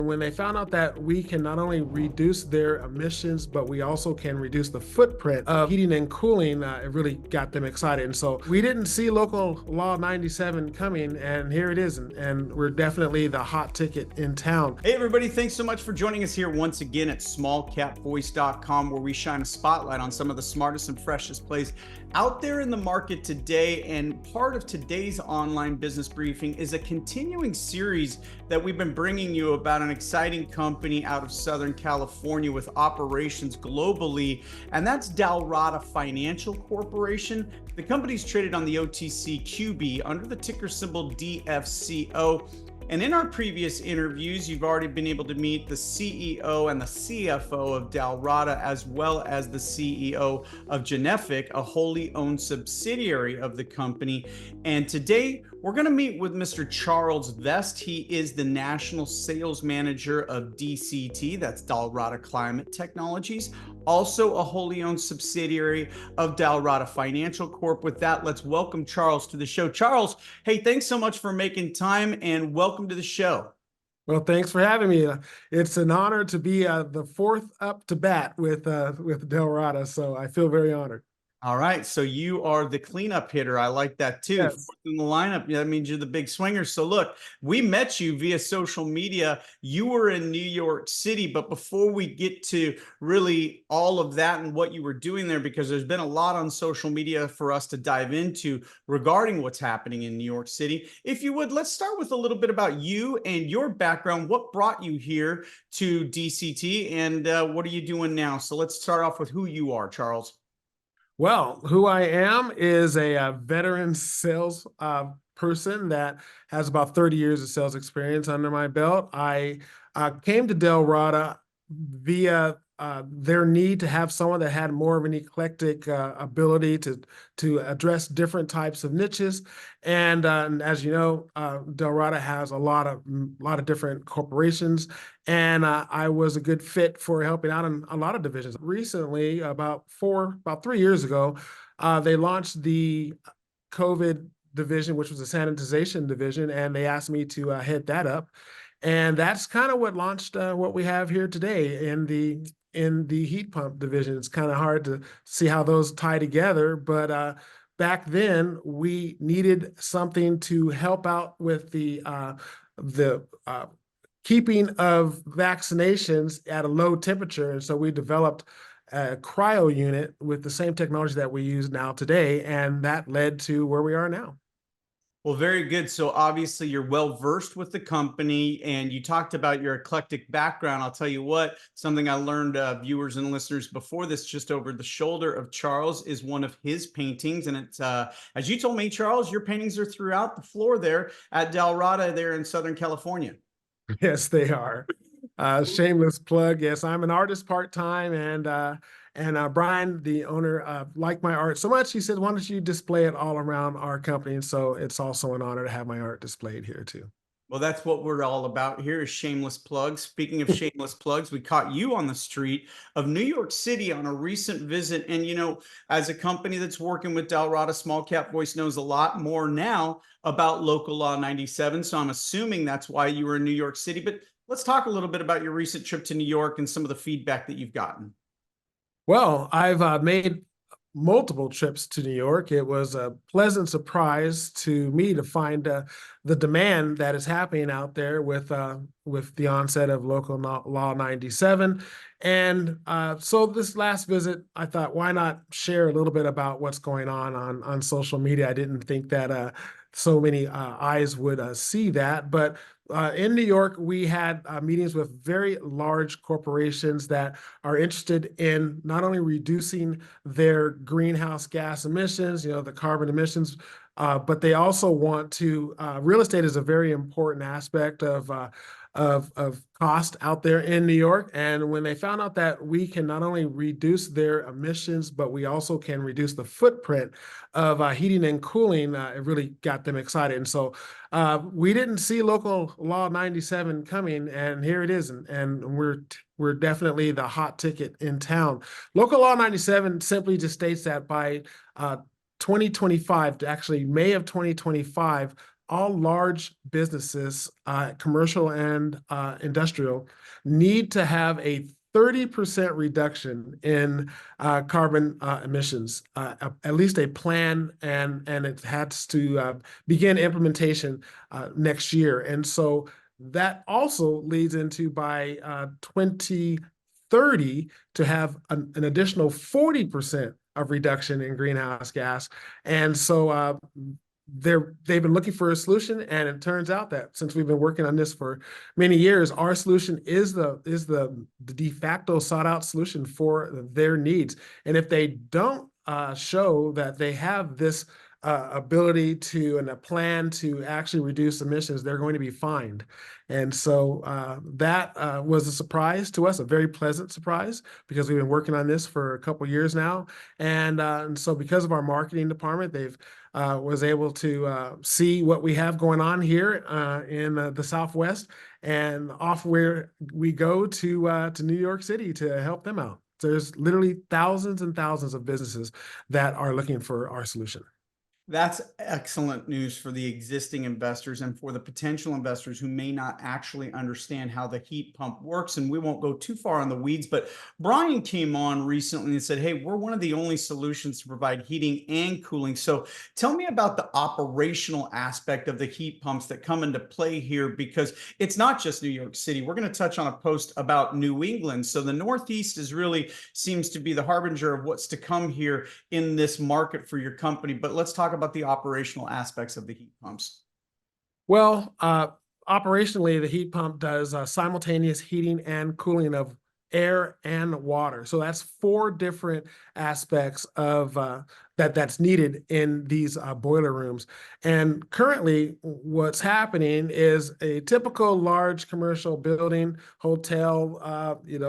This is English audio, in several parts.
when they found out that we can not only reduce their emissions, but we also can reduce the footprint of heating and cooling, it really got them excited. And so we didn't see local law 97 coming, and here it is. And we're definitely the hot ticket in town. Hey everybody, thanks so much for joining us here once again at smallcapvoice.com, where we shine a spotlight on some of the smartest and freshest plays out there in the market today. And part of today's online business briefing is a continuing series that we've been bringing you about an exciting company out of Southern California with operations globally, and that's Dalrada Financial Corporation. The company's traded on the OTCQB under the ticker symbol DFCO. And in our previous interviews, you've already been able to meet the CEO and the CFO of Dalrada, as well as the CEO of Genefic, a wholly owned subsidiary of the company. And today, we're going to meet with Mr. Charles Vest. He is the National Sales Manager of DCT, that's Dalrada Climate Technologies, also a wholly owned subsidiary of Dalrada Financial Corp. With that, let's welcome Charles to the show. Charles, hey, thanks so much for making time and welcome to the show. Well, thanks for having me. It's an honor to be the fourth up to bat with Dalrada, so I feel very honored. All right, so you are the cleanup hitter. I like that too. Yes. Fourth in the lineup, that means you're the big swinger. So look, we met you via social media. You were in New York City, but before we get to really all of that and what you were doing there, because there's been a lot on social media for us to dive into regarding what's happening in New York City. If you would, let's start with a little bit about you and your background. What brought you here to DCT, and what are you doing now? So let's start off with who you are, Charles. Well, who I am is a veteran sales person that has about 30 years of sales experience under my belt. I came to Dalrada via their need to have someone that had more of an eclectic ability to address different types of niches. And as you know, Dalrada has a lot of different corporations, and I was a good fit for helping out in a lot of divisions. Recently, about 3 years ago, they launched the COVID division, which was a sanitization division, and they asked me to head that up. And that's kind of what launched what we have here today in the heat pump division. It's kind of hard to see how those tie together, but back then we needed something to help out with the keeping of vaccinations at a low temperature, and so we developed a cryo unit with the same technology that we use now today, and that led to where we are now. Well, very good. So obviously you're well versed with the company, and you talked about your eclectic background. I'll tell you what, something I learned, viewers and listeners, before this, just over the shoulder of Charles, is one of his paintings. And it's, as you told me, Charles, your paintings are throughout the floor there at Dalrada there in Southern California. Yes, they are. Shameless plug. Yes, I'm an artist part-time, and Brian, the owner, liked my art so much, he said, why don't you display it all around our company? And so it's also an honor to have my art displayed here too. Well, that's what we're all about here, is shameless plugs. Speaking of shameless plugs, we caught you on the street of New York City on a recent visit. And, you know, as a company that's working with Dalrada, Small Cap Voice knows a lot more now about Local Law 97. So I'm assuming that's why you were in New York City. But let's talk a little bit about your recent trip to New York and some of the feedback that you've gotten. Well, I've made multiple trips to New York. It was a pleasant surprise to me to find the demand that is happening out there with the onset of Local Law 97. And so this last visit, I thought, why not share a little bit about what's going on social media? I didn't think that so many eyes would see that, but in New York, we had meetings with very large corporations that are interested in not only reducing their greenhouse gas emissions, you know, the carbon emissions, but they also want to, real estate is a very important aspect of cost out there in New York. And when they found out that we can not only reduce their emissions, but we also can reduce the footprint of heating and cooling, it really got them excited. And so we didn't see Local Law 97 coming, and here it is. And we're definitely the hot ticket in town. Local Law 97 simply just states that by 2025, actually May of 2025, all large businesses, commercial and industrial, need to have a 30% reduction in carbon emissions, at least a plan, and it has to begin implementation next year. And so that also leads into by 2030 to have an additional 40% of reduction in greenhouse gas. And so they've been looking for a solution, and it turns out that since we've been working on this for many years, our solution is the de facto sought out solution for their needs. And if they don't show that they have this ability to and a plan to actually reduce emissions, they're going to be fined. And so that was a surprise to us, a very pleasant surprise, because we've been working on this for a couple of years now. And so because of our marketing department, they've was able to see what we have going on here in the Southwest, and off where we go to New York City to help them out. There's literally thousands and thousands of businesses that are looking for our solution. That's excellent news for the existing investors and for the potential investors who may not actually understand how the heat pump works. And we won't go too far in the weeds, but Brian came on recently and said, hey, we're one of the only solutions to provide heating and cooling. So tell me about the operational aspect of the heat pumps that come into play here, because it's not just New York City. We're going to touch on a post about New England. So the Northeast is really seems to be the harbinger of what's to come here in this market for your company. But let's talk about the operational aspects of the heat pumps. Well, operationally, the heat pump does simultaneous heating and cooling of air and water. So that's four different aspects of that's needed in these boiler rooms. And currently, what's happening is a typical large commercial building, hotel,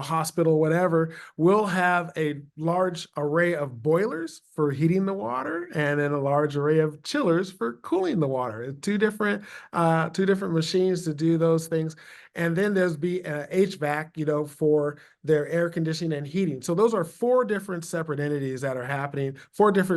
hospital, whatever, will have a large array of boilers for heating the water, and then a large array of chillers for cooling the water. Two different machines to do those things. And then there's be HVAC, for their air conditioning and heating. So those are four different separate entities that are happening, four different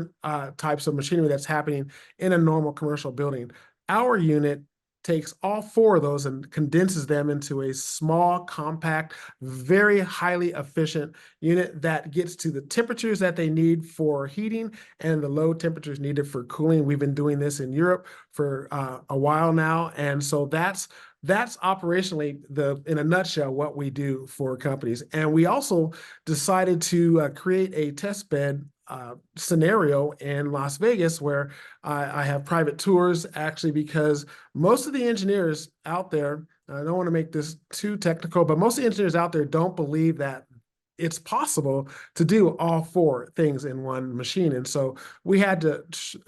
types of machinery that's happening in a normal commercial building. Our unit takes all four of those and condenses them into a small, compact, very highly efficient unit that gets to the temperatures that they need for heating and the low temperatures needed for cooling. We've been doing this in Europe for a while now, and so that's operationally in a nutshell what we do for companies. And we also decided to create a test bed scenario in Las Vegas where I have private tours, actually, because most of the engineers out there, I don't want to make this too technical, but most of the engineers out there don't believe that it's possible to do all four things in one machine. And so we had to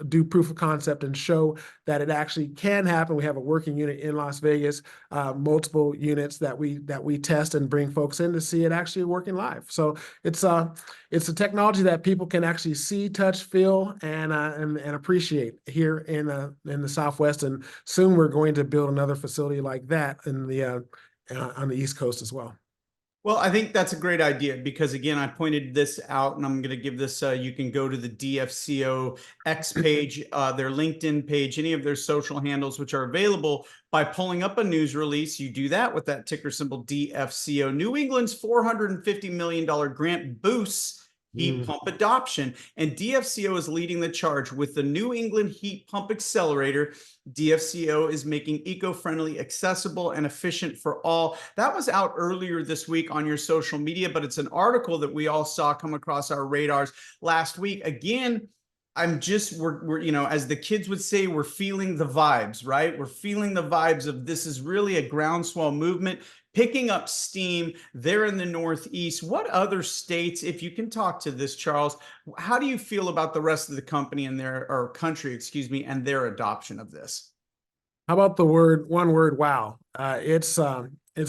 do proof of concept and show that it actually can happen. We have a working unit in Las Vegas, multiple units that we test and bring folks in to see it actually working live. So it's a technology that people can actually see, touch, feel, and appreciate here in the Southwest. And soon we're going to build another facility like that on the East Coast as well. Well, I think that's a great idea because, again, I pointed this out, and I'm going to give this, you can go to the DFCO X page, their LinkedIn page, any of their social handles, which are available by pulling up a news release. You do that with that ticker symbol DFCO. New England's $450 million grant boosts heat pump adoption, and DFCO is leading the charge with the New England Heat Pump Accelerator. DFCO is making eco-friendly, accessible, and efficient for all. That was out earlier this week on your social media, but it's an article that we all saw come across our radars last week. Again, we're as the kids would say, we're feeling the vibes, right? We're feeling the vibes of this is really a groundswell movement picking up steam there in the Northeast. What other states, if you can talk to this, Charles, how do you feel about the rest of the company and country, and their adoption of this? How about one word, wow. It's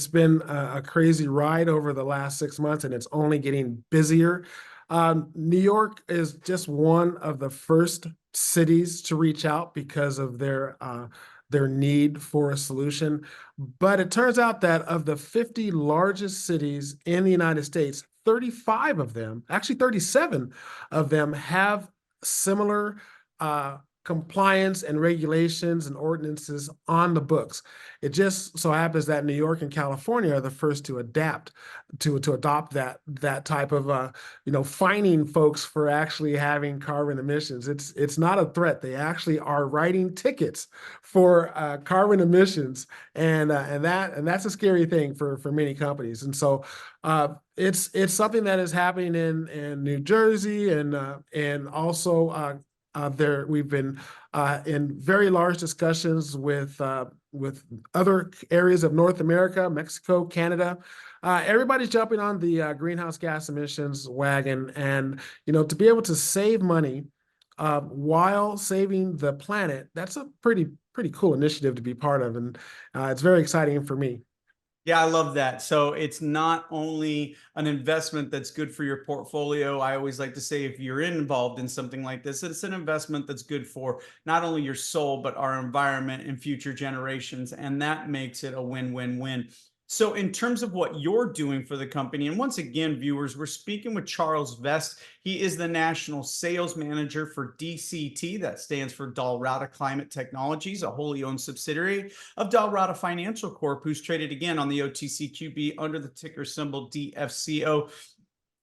been a crazy ride over the last 6 months, and it's only getting busier. New York is just one of the first cities to reach out because of their need for a solution. But it turns out that of the 50 largest cities in the United States, 35 of them, actually 37 of them, have similar compliance and regulations and ordinances on the books. It just so happens that New York and California are the first to adopt that type of fining folks for actually having carbon emissions. It's not a threat. They actually are writing tickets for carbon emissions, and that's a scary thing for many companies. And so it's something that is happening in New Jersey, and also we've been in very large discussions with other areas of North America, Mexico, Canada. Everybody's jumping on the greenhouse gas emissions wagon, and to be able to save money while saving the planet, that's a pretty cool initiative to be part of, and it's very exciting for me. Yeah, I love that. So it's not only an investment that's good for your portfolio. I always like to say, if you're involved in something like this, it's an investment that's good for not only your soul, but our environment and future generations. And that makes it a win-win-win. So in terms of what you're doing for the company, and once again, viewers, we're speaking with Charles Vest. He is the National Sales Manager for DCT. That stands for Dalrada Climate Technologies, a wholly owned subsidiary of Dalrada Financial Corp, who's traded again on the OTCQB under the ticker symbol DFCO.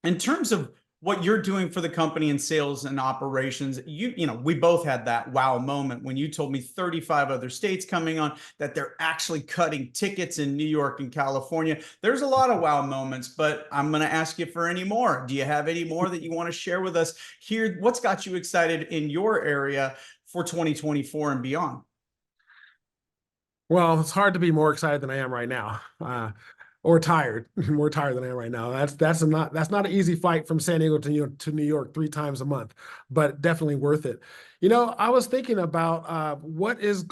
In terms of what you're doing for the company in sales and operations, we both had that wow moment when you told me 35 other states coming on, that they're actually cutting tickets in New York and California. There's a lot of wow moments, but I'm going to ask you for any more. Do you have any more that you want to share with us here? What's got you excited in your area for 2024 and beyond? Well, it's hard to be more excited than I am right now. Or tired, more tired than I am right now. That's not an easy flight from San Diego to New York 3 times a month, but definitely worth it. I was thinking about why is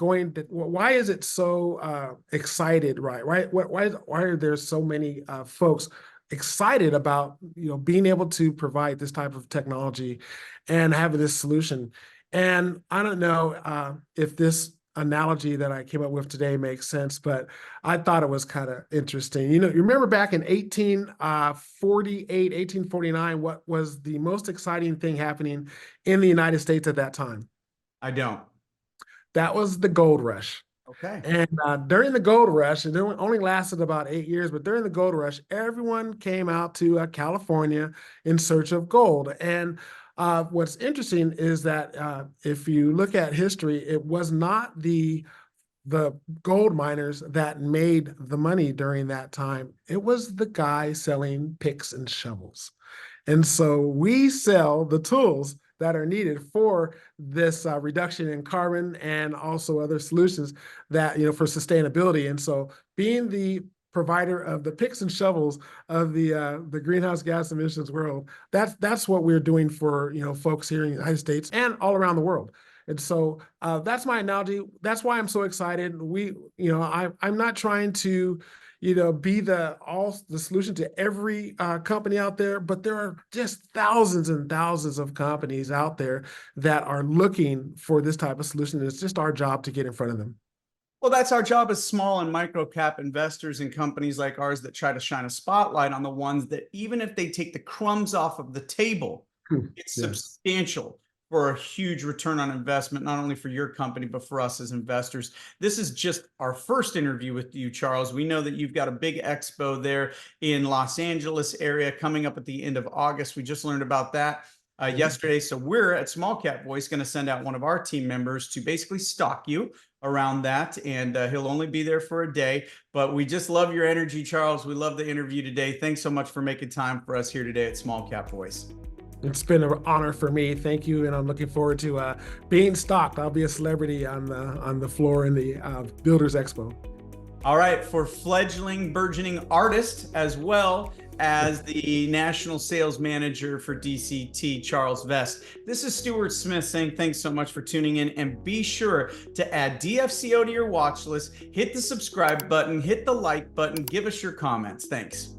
it so excited, right? Why are there so many folks excited about being able to provide this type of technology and having this solution? And I don't know if this analogy that I came up with today makes sense, but I thought it was kind of interesting. You remember back in 1848, 1849, what was the most exciting thing happening in the United States at that time? I don't. That was the gold rush. Okay. And during the gold rush, it only lasted about 8 years, but during the gold rush, everyone came out to California in search of gold. And what's interesting is that if you look at history, it was not the gold miners that made the money during that time. It was the guy selling picks and shovels. And so we sell the tools that are needed for this reduction in carbon and also other solutions that, for sustainability. And so being the provider of the picks and shovels of the greenhouse gas emissions world, that's what we're doing for folks here in the United States and all around the world. And so that's my analogy. That's why I'm so excited. I'm not trying to be the solution to every company out there, but there are just thousands and thousands of companies out there that are looking for this type of solution. And it's just our job to get in front of them. Well, that's our job as small and micro cap investors in companies like ours that try to shine a spotlight on the ones that, even if they take the crumbs off of the table, it's substantial for a huge return on investment, not only for your company, but for us as investors. This is just our first interview with you, Charles. We know that you've got a big expo there in Los Angeles area coming up at the end of August. We just learned about that yesterday. So we're at Small Cap Voice going to send out one of our team members to basically stalk you around that, and he'll only be there for a day. But we just love your energy, Charles. We love the interview today. Thanks so much for making time for us here today at Small Cap Voice. It's been an honor for me. Thank you, and I'm looking forward to being stalked. I'll be a celebrity on the floor in the Builders Expo. All right, for fledgling, burgeoning artist, as well as the National Sales Manager for DCT, Charles Vest. This is Stuart Smith saying thanks so much for tuning in, and be sure to add DFCO to your watch list, hit the subscribe button, hit the like button, give us your comments. Thanks.